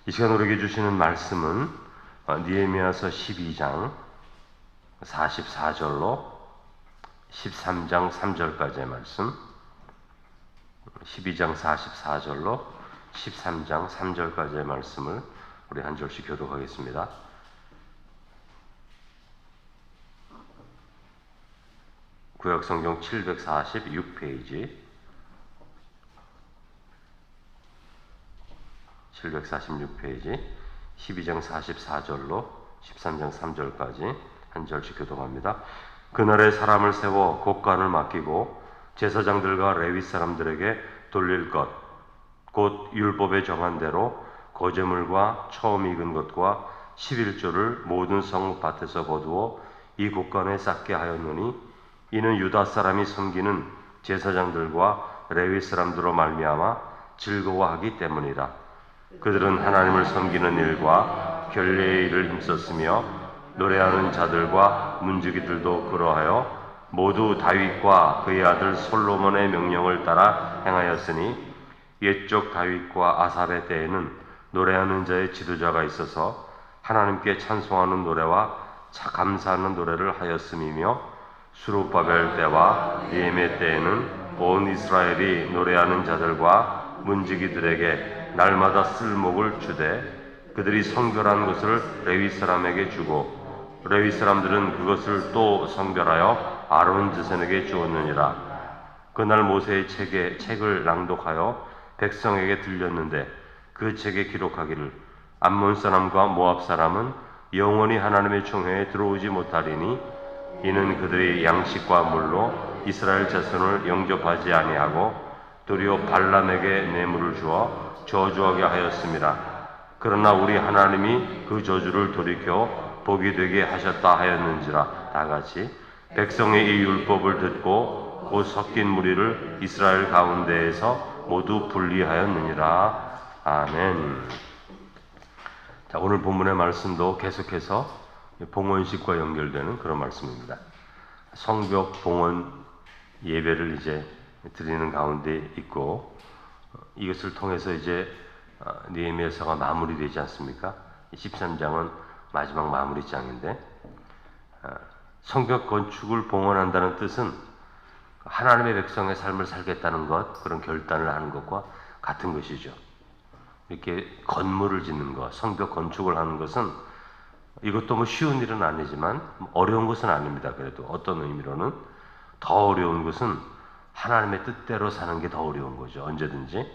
이 시간 우리에게 주시는 말씀은 느헤미야서 12장 44절로 13장 3절까지의 말씀, 12장 44절로 13장 3절까지의 말씀을 우리 한 절씩 교독하겠습니다. 구약성경 746페이지 746페이지 12장 44절로 13장 3절까지 한 절씩 교독합니다. 그날에 사람을 세워 곡간을 맡기고 제사장들과 레위 사람들에게 돌릴 것, 곧 율법에 정한 대로 거제물과 처음 익은 것과 11조를 모든 성읍밭에서 거두어 이 곡간에 쌓게 하였노니 이는 유다 사람이 섬기는 제사장들과 레위 사람들로 말미암아 즐거워하기 때문이라. 그들은 하나님을 섬기는 일과 결례의 일을 힘썼으며 노래하는 자들과 문지기들도 그러하여 모두 다윗과 그의 아들 솔로몬의 명령을 따라 행하였으니 옛적 다윗과 아삽의 때에는 노래하는 자의 지도자가 있어서 하나님께 찬송하는 노래와 감사하는 노래를 하였음이며 수룹바벨 때와 느헤미야 때에는 온 이스라엘이 노래하는 자들과 문지기들에게 날마다 쓸목을 주되 그들이 성별한 것을 레위 사람에게 주고 레위 사람들은 그것을 또 성별하여 아론 자손에게 주었느니라. 그날 모세의 책을 낭독하여 백성에게 들렸는데 그 책에 기록하기를 암몬 사람과 모압 사람은 영원히 하나님의 총회에 들어오지 못하리니 이는 그들이 양식과 물로 이스라엘 자손을 영접하지 아니하고 도리어 발람에게 뇌물을 주어 저주하게 하였습니다. 그러나 우리 하나님이 그 저주를 돌이켜 복이 되게 하셨다 하였는지라. 다같이 백성의 이 율법을 듣고 곧 섞인 무리를 이스라엘 가운데에서 모두 분리하였느니라. 아멘. 자, 오늘 본문의 말씀도 계속해서 봉헌식과 연결되는 그런 말씀입니다. 성벽 봉헌 예배를 이제 드리는 가운데 있고 이것을 통해서 이제 느헤미야서가 마무리되지 않습니까? 13장은 마지막 마무리장인데 성벽 건축을 봉헌한다는 뜻은 하나님의 백성의 삶을 살겠다는 것, 그런 결단을 하는 것과 같은 것이죠. 이렇게 건물을 짓는 것, 성벽 건축을 하는 것은 이것도 뭐 쉬운 일은 아니지만 어려운 것은 아닙니다. 그래도 어떤 의미로는 더 어려운 것은 하나님의 뜻대로 사는 게 더 어려운 거죠. 언제든지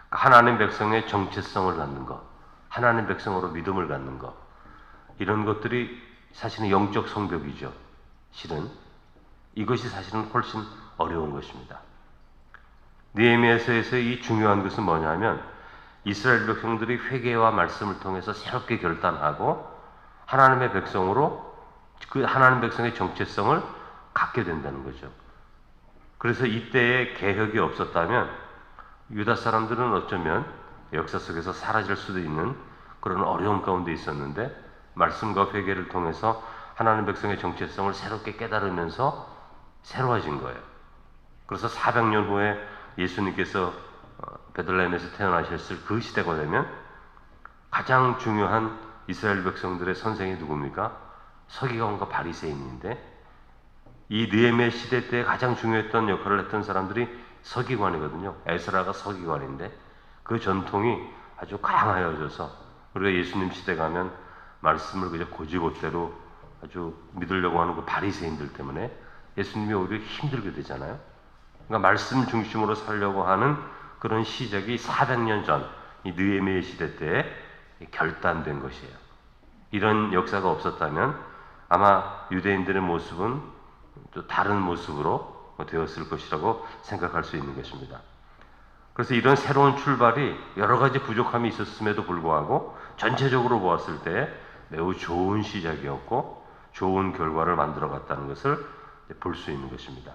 하나님 백성의 정체성을 갖는 것, 하나님 백성으로 믿음을 갖는 것, 이런 것들이 사실은 영적 성벽이죠. 실은 이것이 사실은 훨씬 어려운 것입니다. 느헤미야서에서 이 중요한 것은 뭐냐면 이스라엘 백성들이 회개와 말씀을 통해서 새롭게 결단하고 하나님의 백성으로 그 하나님 백성의 정체성을 갖게 된다는 거죠. 그래서 이때에 개혁이 없었다면 유다 사람들은 어쩌면 역사 속에서 사라질 수도 있는 그런 어려움 가운데 있었는데 말씀과 회개를 통해서 하나님 백성의 정체성을 새롭게 깨달으면서 새로워진 거예요. 그래서 400년 후에 예수님께서 베들레헴에서 태어나셨을 그 시대가 되면 가장 중요한 이스라엘 백성들의 선생이 누굽니까? 서기관과 바리새인인데 이 느헤미야 시대 때 가장 중요했던 역할을 했던 사람들이 서기관이거든요. 에스라가 서기관인데 그 전통이 아주 강하여져서 우리가 예수님 시대 가면 말씀을 그저 고지고대로 아주 믿으려고 하는 그 바리새인들 때문에 예수님이 오히려 힘들게 되잖아요. 그러니까 말씀 중심으로 살려고 하는 그런 시작이 400년 전 이 느헤미야 시대 때에 결단된 것이에요. 이런 역사가 없었다면 아마 유대인들의 모습은 또 다른 모습으로 되었을 것이라고 생각할 수 있는 것입니다. 그래서 이런 새로운 출발이 여러 가지 부족함이 있었음에도 불구하고 전체적으로 보았을 때 매우 좋은 시작이었고 좋은 결과를 만들어갔다는 것을 볼 수 있는 것입니다.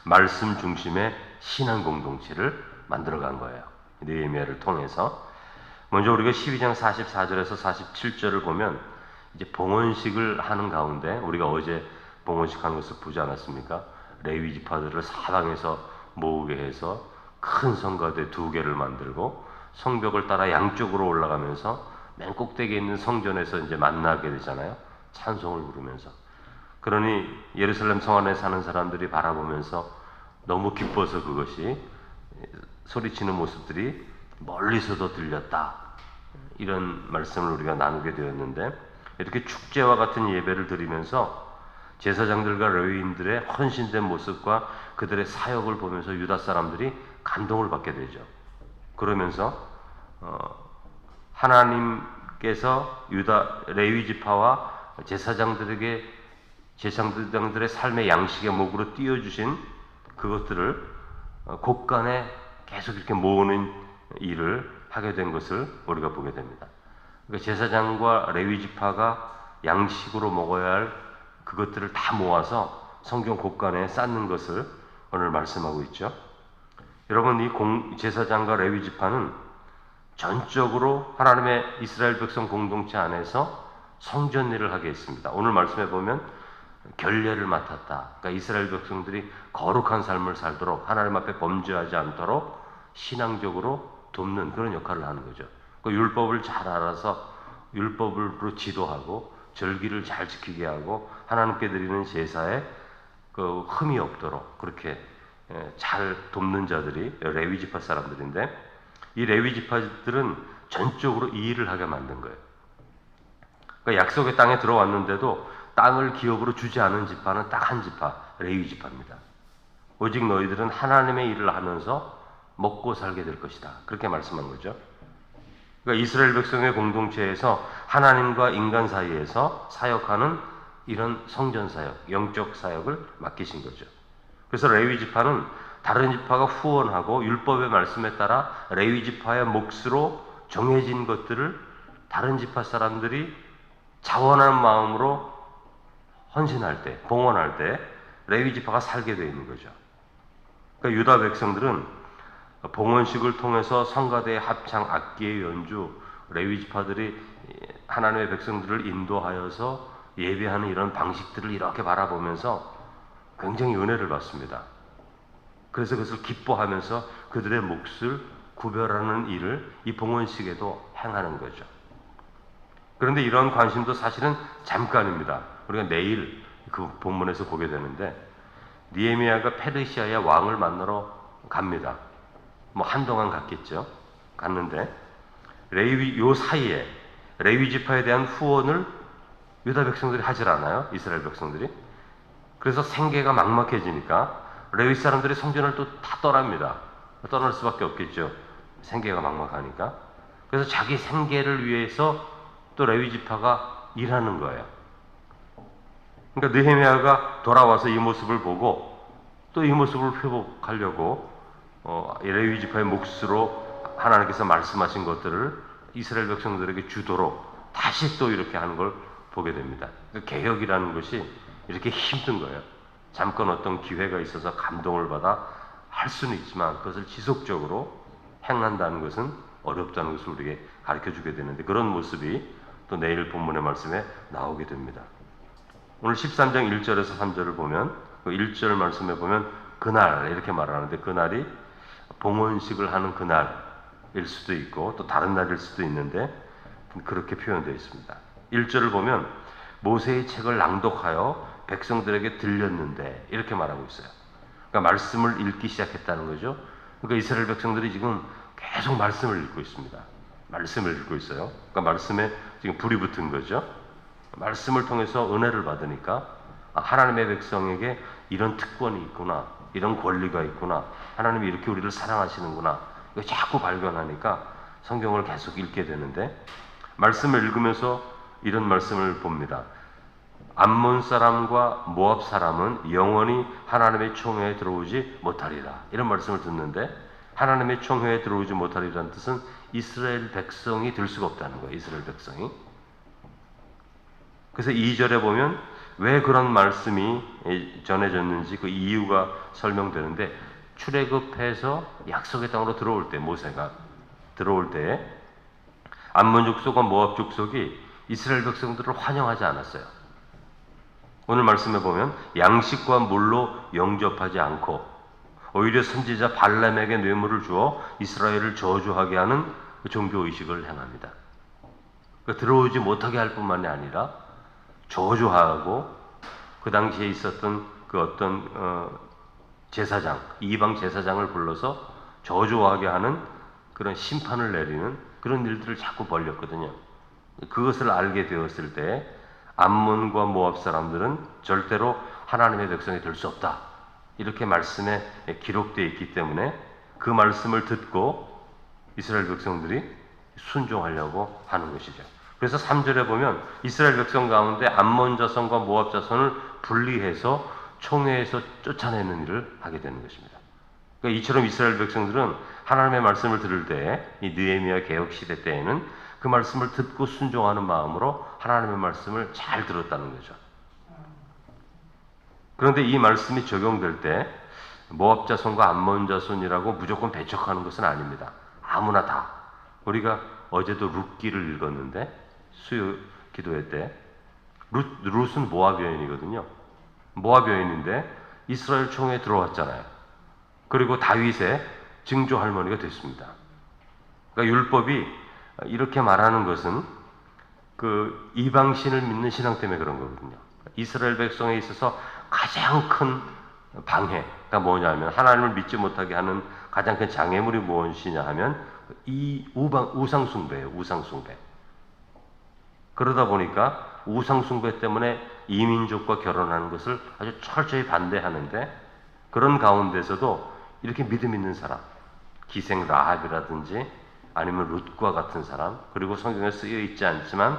말씀 중심의 신앙 공동체를 만들어간 거예요. 느헤미야를 통해서. 먼저 우리가 12장 44절에서 47절을 보면 이제 봉헌식을 하는 가운데 우리가 어제 봉헌식 하는 것을 보지 않았습니까? 레위 지파들을 사방에서 모으게 해서 큰 성가대 2개를 만들고 성벽을 따라 양쪽으로 올라가면서 맨 꼭대기에 있는 성전에서 이제 만나게 되잖아요. 찬송을 부르면서. 그러니 예루살렘 성 안에 사는 사람들이 바라보면서 너무 기뻐서 그것이 소리치는 모습들이 멀리서도 들렸다. 이런 말씀을 우리가 나누게 되었는데, 이렇게 축제와 같은 예배를 드리면서 제사장들과 레위인들의 헌신된 모습과 그들의 사역을 보면서 유다 사람들이 감동을 받게 되죠. 그러면서 하나님께서 유다 레위 지파와 제사장들의 삶의 양식의 목으로 띄워주신 그것들을 곳간에 계속 이렇게 모으는 일을 하게 된 것을 우리가 보게 됩니다. 그러니까 제사장과 레위 지파가 양식으로 먹어야 할 그것들을 다 모아서 성경 곳간에 쌓는 것을 오늘 말씀하고 있죠. 여러분, 이 제사장과 레위 지파는 전적으로 하나님의 이스라엘 백성 공동체 안에서 성전 일을 하게 했습니다. 오늘 말씀해 보면 결례를 맡았다. 그러니까 이스라엘 백성들이 거룩한 삶을 살도록, 하나님 앞에 범죄하지 않도록 신앙적으로 돕는 그런 역할을 하는 거죠. 그 율법을 잘 알아서 율법으로 지도하고 절기를 잘 지키게 하고 하나님께 드리는 제사에 그 흠이 없도록 그렇게 잘 돕는 자들이 레위 지파 사람들인데, 이 레위 지파들은 전적으로 이 일을 하게 만든 거예요. 그러니까 약속의 땅에 들어왔는데도 땅을 기업으로 주지 않은 지파는 딱 한 지파, 레위 지파입니다. 오직 너희들은 하나님의 일을 하면서 먹고 살게 될 것이다. 그렇게 말씀한 거죠. 그러니까 이스라엘 백성의 공동체에서 하나님과 인간 사이에서 사역하는 이런 성전 사역, 영적 사역을 맡기신 거죠. 그래서 레위 지파는 다른 지파가 후원하고 율법의 말씀에 따라 레위 지파의 몫으로 정해진 것들을 다른 지파 사람들이 자원하는 마음으로 헌신할 때, 봉헌할 때 레위 지파가 살게 되어 있는 거죠. 그러니까 유다 백성들은 봉헌식을 통해서 성가대의 합창, 악기의 연주, 레위 지파들이 하나님의 백성들을 인도하여서 예배하는 이런 방식들을 이렇게 바라보면서 굉장히 은혜를 받습니다. 그래서 그것을 기뻐하면서 그들의 몫을 구별하는 일을 이 봉헌식에도 행하는 거죠. 그런데 이런 관심도 사실은 잠깐입니다. 우리가 내일 그 본문에서 보게 되는데, 느헤미야가 페르시아의 왕을 만나러 갑니다. 뭐 한동안 갔겠죠. 갔는데 요 사이에 레위 지파에 대한 후원을 유다 백성들이 하질 않아요. 이스라엘 백성들이. 그래서 생계가 막막해지니까 레위 사람들이 성전을 또 다 떠납니다. 떠날 수밖에 없겠죠. 생계가 막막하니까. 그래서 자기 생계를 위해서 또 레위 지파가 일하는 거예요. 그러니까 느헤미야가 돌아와서 이 모습을 보고 또 이 모습을 회복하려고 레위 지파의 몫으로 하나님께서 말씀하신 것들을 이스라엘 백성들에게 주도록 다시 또 이렇게 하는 걸 보게 됩니다. 그러니까 개혁이라는 것이 이렇게 힘든 거예요. 잠깐 어떤 기회가 있어서 감동을 받아 할 수는 있지만 그것을 지속적으로 행한다는 것은 어렵다는 것을 우리에게 가르쳐주게 되는데, 그런 모습이 또 내일 본문의 말씀에 나오게 됩니다. 오늘 13장 1절에서 3절을 보면, 그 1절 말씀에 보면 그날 이렇게 말하는데, 그날이 봉헌식을 하는 그날일 수도 있고 또 다른 날일 수도 있는데 그렇게 표현되어 있습니다. 1절을 보면 모세의 책을 낭독하여 백성들에게 들렸는데 이렇게 말하고 있어요. 그러니까 말씀을 읽기 시작했다는 거죠. 그러니까 이스라엘 백성들이 지금 계속 말씀을 읽고 있습니다. 말씀을 읽고 있어요. 그러니까 말씀에 지금 불이 붙은 거죠. 말씀을 통해서 은혜를 받으니까 하나님의 백성에게 이런 특권이 있구나, 이런 권리가 있구나, 하나님이 이렇게 우리를 사랑하시는구나, 이거 자꾸 발견하니까 성경을 계속 읽게 되는데, 말씀을 읽으면서 이런 말씀을 봅니다. 암몬 사람과 모압 사람은 영원히 하나님의 총회에 들어오지 못하리라. 이런 말씀을 듣는데, 하나님의 총회에 들어오지 못하리라는 뜻은 이스라엘 백성이 될 수가 없다는 거예요. 이스라엘 백성이. 그래서 2절에 보면 왜 그런 말씀이 전해졌는지 그 이유가 설명되는데, 출애굽해서 약속의 땅으로 들어올 때, 모세가 들어올 때에 암몬 족속과 모압 족속이 이스라엘 백성들을 환영하지 않았어요. 오늘 말씀에 보면 양식과 물로 영접하지 않고 오히려 선지자 발람에게 뇌물을 주어 이스라엘을 저주하게 하는 종교 의식을 행합니다. 그러니까 들어오지 못하게 할 뿐만이 아니라 저주하고 그 당시에 있었던 그 어떤 제사장, 이방 제사장을 불러서 저주하게 하는 그런 심판을 내리는 그런 일들을 자꾸 벌였거든요. 그것을 알게 되었을 때 암몬과 모압 사람들은 절대로 하나님의 백성이 될 수 없다. 이렇게 말씀에 기록되어 있기 때문에 그 말씀을 듣고 이스라엘 백성들이 순종하려고 하는 것이죠. 그래서 3절에 보면 이스라엘 백성 가운데 암몬 자손과 모압 자손을 분리해서 총회에서 쫓아내는 일을 하게 되는 것입니다. 그러니까 이처럼 이스라엘 백성들은 하나님의 말씀을 들을 때 이 느헤미야 개혁 시대 때에는 그 말씀을 듣고 순종하는 마음으로 하나님의 말씀을 잘 들었다는 거죠. 그런데 이 말씀이 적용될 때 모압 자손과 암몬 자손이라고 무조건 배척하는 것은 아닙니다. 아무나 다. 우리가 어제도 룻기를 읽었는데 수요 기도회 때 룻은 모압 여인이거든요. 모압 여인인데 이스라엘 총회에 들어왔잖아요. 그리고 다윗의 증조 할머니가 됐습니다. 그러니까 율법이 이렇게 말하는 것은 그 이방신을 믿는 신앙 때문에 그런 거거든요. 이스라엘 백성에 있어서 가장 큰 방해가 뭐냐면 하나님을 믿지 못하게 하는 가장 큰 장애물이 무엇이냐 하면 이 우상숭배예요. 우상숭배. 그러다 보니까 우상숭배 때문에 이민족과 결혼하는 것을 아주 철저히 반대하는데 그런 가운데서도 이렇게 믿음 있는 사람, 기생 라합이라든지 아니면 룻과 같은 사람, 그리고 성경에 쓰여 있지 않지만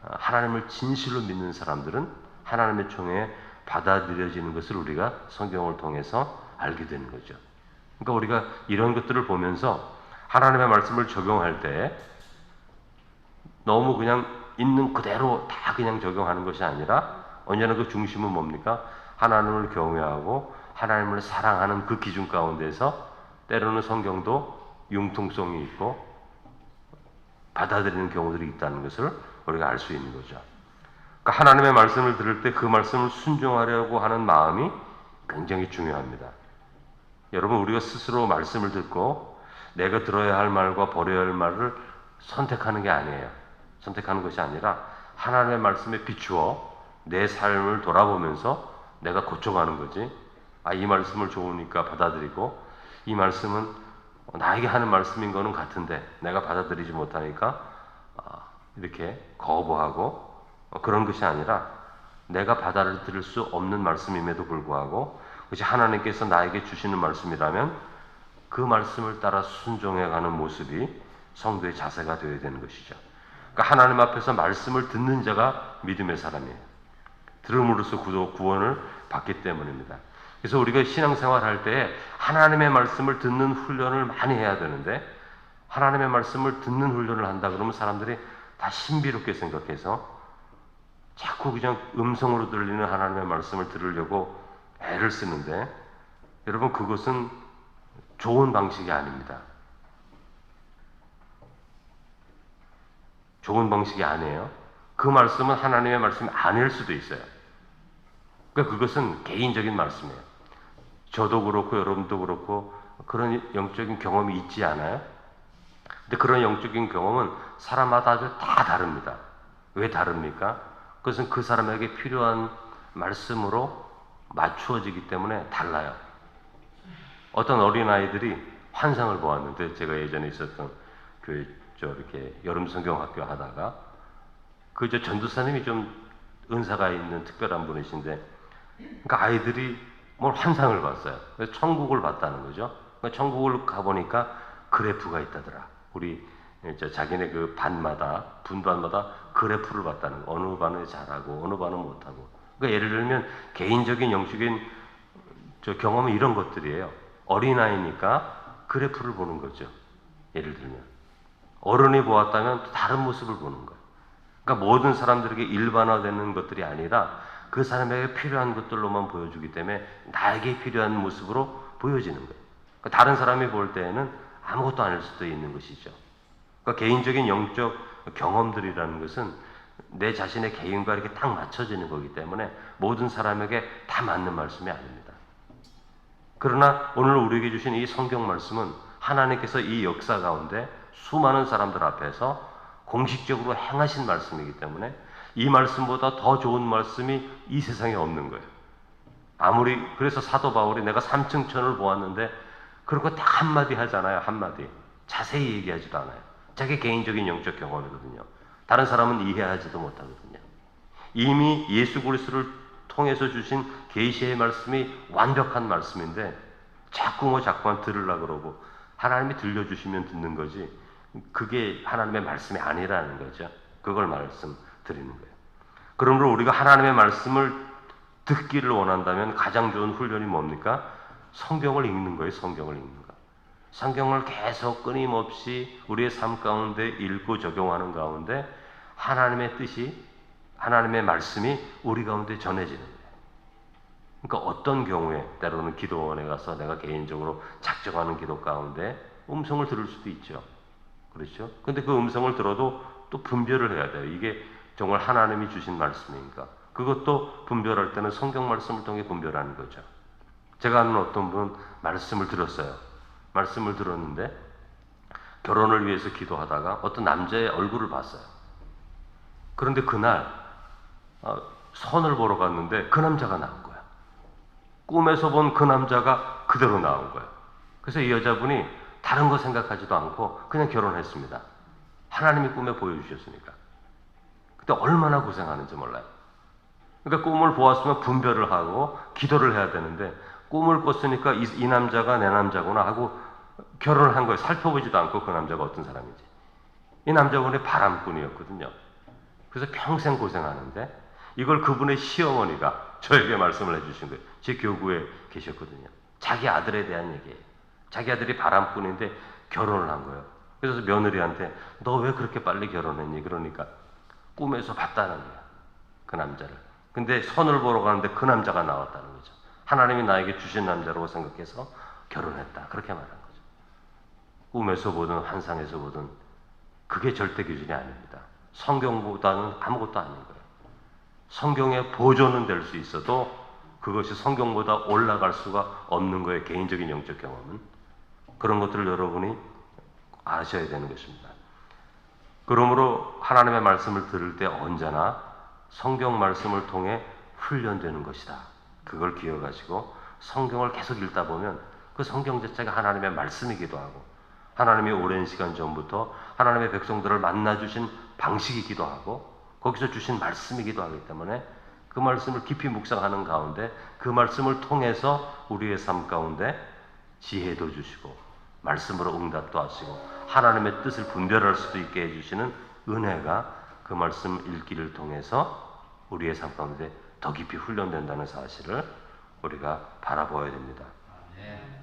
하나님을 진실로 믿는 사람들은 하나님의 총회에 받아들여지는 것을 우리가 성경을 통해서 알게 되는 거죠. 그러니까 우리가 이런 것들을 보면서 하나님의 말씀을 적용할 때 너무 그냥 있는 그대로 다 그냥 적용하는 것이 아니라 언제나 그 중심은 뭡니까? 하나님을 경외하고 하나님을 사랑하는 그 기준 가운데서 때로는 성경도 융통성이 있고 받아들이는 경우들이 있다는 것을 우리가 알 수 있는 거죠. 그러니까 하나님의 말씀을 들을 때 그 말씀을 순종하려고 하는 마음이 굉장히 중요합니다. 여러분, 우리가 스스로 말씀을 듣고 내가 들어야 할 말과 버려야 할 말을 선택하는 게 아니에요. 선택하는 것이 아니라 하나님의 말씀에 비추어 내 삶을 돌아보면서 내가 고쳐가는 거지. 이 말씀을 좋으니까 받아들이고 이 말씀은 나에게 하는 말씀인 거는 같은데 내가 받아들이지 못하니까 이렇게 거부하고 그런 것이 아니라 내가 받아들일 수 없는 말씀임에도 불구하고 그것이 하나님께서 나에게 주시는 말씀이라면 그 말씀을 따라 순종해가는 모습이 성도의 자세가 되어야 되는 것이죠. 그러니까 하나님 앞에서 말씀을 듣는 자가 믿음의 사람이에요. 들음으로써 구원을 받기 때문입니다. 그래서 우리가 신앙생활 할 때 하나님의 말씀을 듣는 훈련을 많이 해야 되는데 하나님의 말씀을 듣는 훈련을 한다 그러면 사람들이 다 신비롭게 생각해서 자꾸 그냥 음성으로 들리는 하나님의 말씀을 들으려고 애를 쓰는데 여러분 그것은 좋은 방식이 아닙니다. 좋은 방식이 아니에요. 그 말씀은 하나님의 말씀이 아닐 수도 있어요. 그러니까 그것은 개인적인 말씀이에요. 저도 그렇고 여러분도 그렇고 그런 영적인 경험이 있지 않아요? 근데 그런 영적인 경험은 사람마다 아주 다 다릅니다. 왜 다릅니까? 그것은 그 사람에게 필요한 말씀으로 맞추어지기 때문에 달라요. 어떤 어린아이들이 환상을 보았는데 제가 예전에 있었던 이렇게 여름 성경학교 하다가 전도사님이 좀 은사가 있는 특별한 분이신데 그러니까 아이들이 뭘 환상을 봤어요. 그래서 천국을 봤다는 거죠. 그러니까 천국을 가보니까 그래프가 있다더라. 우리 자기네 그 분반마다 그래프를 봤다는 거. 어느 반은 잘하고 어느 반은 못하고. 그러니까 예를 들면 개인적인 영적인 경험은 이런 것들이에요. 어린아이니까 그래프를 보는 거죠. 예를 들면 어른이 보았다면 또 다른 모습을 보는 거예요. 그러니까 모든 사람들에게 일반화되는 것들이 아니라 그 사람에게 필요한 것들로만 보여주기 때문에 나에게 필요한 모습으로 보여지는 거예요. 그러니까 다른 사람이 볼 때에는 아무것도 아닐 수도 있는 것이죠. 그러니까 개인적인 영적 경험들이라는 것은 내 자신의 개인과 이렇게 딱 맞춰지는 거기 때문에 모든 사람에게 다 맞는 말씀이 아닙니다. 그러나 오늘 우리에게 주신 이 성경 말씀은 하나님께서 이 역사 가운데 수많은 사람들 앞에서 공식적으로 행하신 말씀이기 때문에 이 말씀보다 더 좋은 말씀이 이 세상에 없는 거예요. 아무리 그래서 사도 바울이 내가 삼층천을 보았는데 그런 거 딱 한마디 하잖아요. 한마디. 자세히 얘기하지도 않아요. 자기 개인적인 영적 경험이거든요. 다른 사람은 이해하지도 못하거든요. 이미 예수 그리스도를 통해서 주신 계시의 말씀이 완벽한 말씀인데 자꾸만 들으려고 그러고 하나님이 들려주시면 듣는 거지 그게 하나님의 말씀이 아니라는 거죠. 그걸 말씀드리는 거예요. 그러므로 우리가 하나님의 말씀을 듣기를 원한다면 가장 좋은 훈련이 뭡니까? 성경을 읽는 거예요. 성경을 읽는 거. 성경을 계속 끊임없이 우리의 삶 가운데 읽고 적용하는 가운데 하나님의 뜻이 하나님의 말씀이 우리 가운데 전해지는 거예요. 그러니까 어떤 경우에 때로는 기도원에 가서 내가 개인적으로 작정하는 기도 가운데 음성을 들을 수도 있죠. 그렇죠? 근데 그 음성을 들어도 또 분별을 해야 돼요. 이게 정말 하나님이 주신 말씀이니까. 그것도 분별할 때는 성경 말씀을 통해 분별하는 거죠. 제가 아는 어떤 분 말씀을 들었어요. 말씀을 들었는데 결혼을 위해서 기도하다가 어떤 남자의 얼굴을 봤어요. 그런데 그날 선을 보러 갔는데 그 남자가 나온 거야. 꿈에서 본 그 남자가 그대로 나온 거예요. 그래서 이 여자분이 다른 거 생각하지도 않고 그냥 결혼했습니다. 하나님이 꿈에 보여주셨으니까. 그때 얼마나 고생하는지 몰라요. 그러니까 꿈을 보았으면 분별을 하고 기도를 해야 되는데 꿈을 꿨으니까 이 남자가 내 남자구나 하고 결혼을 한 거예요. 살펴보지도 않고 그 남자가 어떤 사람인지. 이 남자분이 바람꾼이었거든요. 그래서 평생 고생하는데 이걸 그분의 시어머니가 저에게 말씀을 해주신 거예요. 제 교구에 계셨거든요. 자기 아들에 대한 얘기예요. 자기 아들이 바람꾼인데 결혼을 한 거예요. 그래서 며느리한테 너 왜 그렇게 빨리 결혼했니? 그러니까 꿈에서 봤다는 거야. 그 남자를. 근데 선을 보러 가는데 그 남자가 나왔다는 거죠. 하나님이 나에게 주신 남자라고 생각해서 결혼했다. 그렇게 말한 거죠. 꿈에서 보든 환상에서 보든 그게 절대 기준이 아닙니다. 성경보다는 아무것도 아닌 거예요. 성경의 보조는 될 수 있어도 그것이 성경보다 올라갈 수가 없는 거예요. 개인적인 영적 경험은. 그런 것들을 여러분이 아셔야 되는 것입니다. 그러므로 하나님의 말씀을 들을 때 언제나 성경 말씀을 통해 훈련되는 것이다. 그걸 기억하시고 성경을 계속 읽다 보면 그 성경 자체가 하나님의 말씀이기도 하고 하나님이 오랜 시간 전부터 하나님의 백성들을 만나주신 방식이기도 하고 거기서 주신 말씀이기도 하기 때문에 그 말씀을 깊이 묵상하는 가운데 그 말씀을 통해서 우리의 삶 가운데 지혜도 주시고 말씀으로 응답도 하시고 하나님의 뜻을 분별할 수도 있게 해주시는 은혜가 그 말씀 읽기를 통해서 우리의 삶 가운데 더 깊이 훈련된다는 사실을 우리가 바라보아야 됩니다.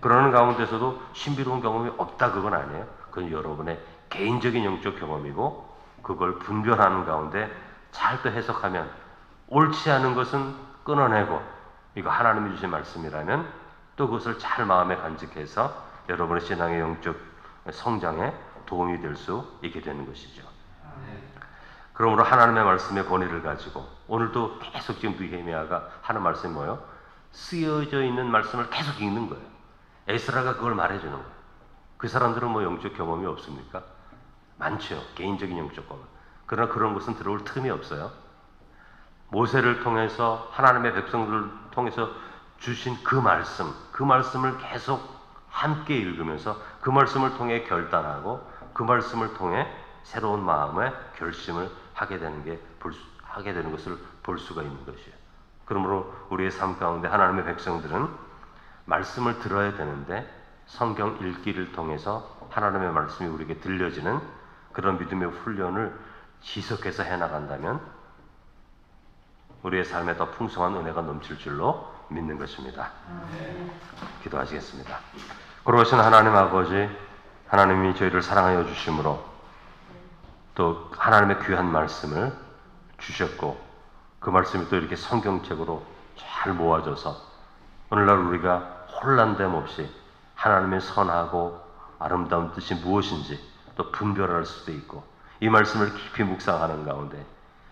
그러는 가운데서도 신비로운 경험이 없다 그건 아니에요. 그건 여러분의 개인적인 영적 경험이고 그걸 분별하는 가운데 잘 또 해석하면 옳지 않은 것은 끊어내고 이거 하나님이 주신 말씀이라면 또 그것을 잘 마음에 간직해서 여러분의 신앙의 영적 성장에 도움이 될 수 있게 되는 것이죠. 그러므로 하나님의 말씀의 권위를 가지고 오늘도 계속 지금 느헤미야가 하는 말씀이 뭐예요? 쓰여져 있는 말씀을 계속 읽는 거예요. 에스라가 그걸 말해주는 거예요. 그 사람들은 뭐 영적 경험이 없습니까? 많죠. 개인적인 영적 경험. 그러나 그런 것은 들어올 틈이 없어요. 모세를 통해서 하나님의 백성들을 통해서 주신 그 말씀을 계속 함께 읽으면서 그 말씀을 통해 결단하고 그 말씀을 통해 새로운 마음의 결심을 하게 되는 것을 볼 수가 있는 것이에요. 그러므로 우리의 삶 가운데 하나님의 백성들은 말씀을 들어야 되는데 성경 읽기를 통해서 하나님의 말씀이 우리에게 들려지는 그런 믿음의 훈련을 지속해서 해나간다면 우리의 삶에 더 풍성한 은혜가 넘칠 줄로 믿는 것입니다. 기도하시겠습니다. 그러신 하나님 아버지, 하나님이 저희를 사랑하여 주심으로 또 하나님의 귀한 말씀을 주셨고 그 말씀이 또 이렇게 성경책으로 잘 모아져서 오늘날 우리가 혼란됨 없이 하나님의 선하고 아름다운 뜻이 무엇인지 또 분별할 수도 있고 이 말씀을 깊이 묵상하는 가운데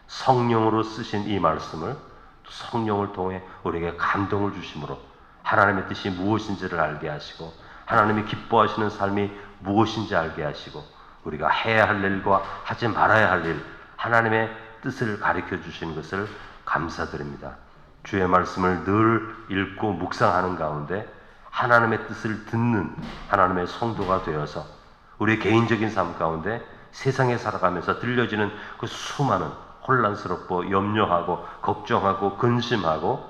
성령으로 쓰신 이 말씀을 또 성령을 통해 우리에게 감동을 주심으로 하나님의 뜻이 무엇인지를 알게 하시고 하나님이 기뻐하시는 삶이 무엇인지 알게 하시고 우리가 해야 할 일과 하지 말아야 할 일, 하나님의 뜻을 가르쳐 주신 것을 감사드립니다. 주의 말씀을 늘 읽고 묵상하는 가운데 하나님의 뜻을 듣는 하나님의 성도가 되어서 우리 개인적인 삶 가운데 세상에 살아가면서 들려지는 그 수많은 혼란스럽고 염려하고 걱정하고 근심하고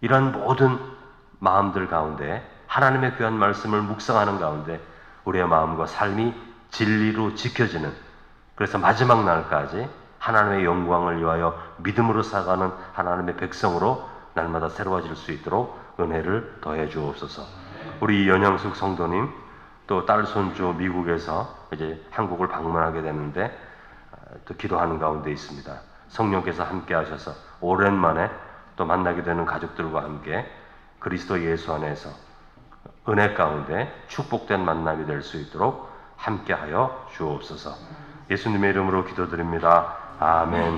이런 모든 마음들 가운데 하나님의 귀한 말씀을 묵상하는 가운데 우리의 마음과 삶이 진리로 지켜지는, 그래서 마지막 날까지 하나님의 영광을 위하여 믿음으로 살아가는 하나님의 백성으로 날마다 새로워질 수 있도록 은혜를 더해 주옵소서. 우리 연영숙 성도님 또 딸 손주 미국에서 이제 한국을 방문하게 되는데 또 기도하는 가운데 있습니다. 성령께서 함께 하셔서 오랜만에 또 만나게 되는 가족들과 함께 그리스도 예수 안에서 은혜 가운데 축복된 만남이 될 수 있도록 함께하여 주옵소서. 예수님의 이름으로 기도드립니다. 아멘.